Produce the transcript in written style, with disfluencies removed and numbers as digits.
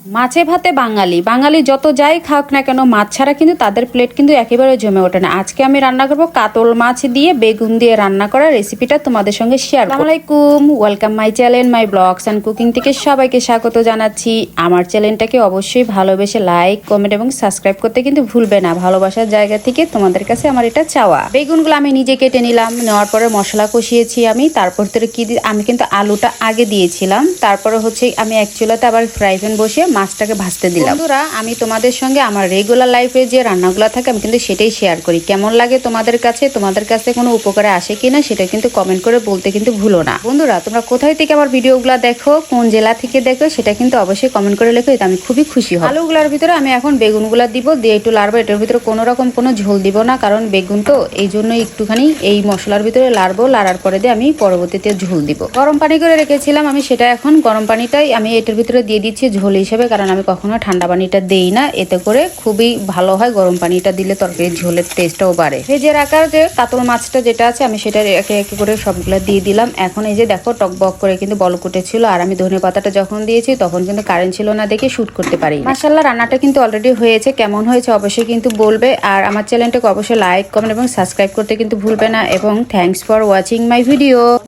মাছে ভাতে বাঙালি বাঙালি যত যাই খাওক না কেন মাছ ছাড়া কিন্তু তাদের প্লেট কিন্তু একেবারে জমে ওঠে না। আজকে আমি রান্না করব কাতল মাছ দিয়ে বেগুন দিয়ে রান্না করা রেসিপিটা তোমাদের সঙ্গে শেয়ার করব। আসসালামু আলাইকুম, welcome my channel my blogs and cooking থেকে সবাইকে স্বাগত জানাচ্ছি। আমার চ্যানেলটাকে অবশ্যই ভালোবেসে লাইক কমেন্ট এবং সাবস্ক্রাইব করতে কিন্তু ভুলবে না। ভালোবাসার জায়গা থেকে তোমাদের কাছে আমার এটা চাওয়া। বেগুনগুলো আমি নিজে কেটে নিলাম, নেওয়ার পরে মশলা কষিয়েছি আমি। তারপর থেকে কি আমি কিন্তু আলুটা আগে দিয়েছিলাম, তারপরে হচ্ছে আমি এক চুলাতে আবার ফ্রাই প্যান বসিয়ে মাছটাকে ভাজতে দিলাম। বন্ধুরা, আমি তোমাদের সঙ্গে আমার রেগুলার লাইফে যে রান্নাগুলো থাকে আমি কিন্তু সেটাই শেয়ার করি। কেমন লাগে তোমাদের কাছে কোনো উপকারে আসে কিনা সেটা কিন্তু কমেন্ট করে বলতে কিন্তু ভুলো না। বন্ধুরা, তোমরা কোথায় থেকে আমার ভিডিওগুলো দেখো, কোন জেলা থেকে দেখো সেটা কিন্তু অবশ্যই কমেন্ট করে লেখো, এটা আমি খুবই খুশি হব। আলুগুলার ভিতরে আমি এখন বেগুনগুলা দিব, দিয়ে একটু লাড়বো। এটার ভিতরে কোনো রকম কোনো ঝোল দিব না, কারণ বেগুন তো এই জন্য একটুখানি এই মশলার ভিতরে লাড়বো। লাড়ার পরে দিয়ে আমি পরবর্তীতে ঝোল দিব। গরম পানি করে রেখেছিলাম আমি, সেটা এখন গরম পানিটাই আমি এটার ভিতরে দিয়ে দিচ্ছি ঝোল হিসেবে, কারণ আমি কখনো ঠান্ডা পানিটা দেই না। এতে করে খুবই ভালো হয়, গরম পানিটা দিলে তরকারির ঝোলের টেস্টটাও বাড়ে। ভেজে রাখা যে কাতল মাছটা যেটা আছে আমি সেটা একে একে করে সবগুলো দিয়ে দিলাম। এখন এই যে দেখো টকবক করে কিন্তু বলক উঠেছিল, আর আমি ধনে পাতাটা যখন দিয়েছি তখন কিন্তু কারেন্ট ছিল না দেখে শুট করতে পারি। মাশাআল্লাহ, রান্নাটা কিন্তু অলরেডি হয়েছে। কেমন হয়েছে অবশ্যই কিন্তু বলবে, আর আমার চ্যানেলটাকে অবশ্যই লাইক কমেন্ট এবং সাবস্ক্রাইব করতে কিন্তু ভুলবে না। এবং thanks for watching my video.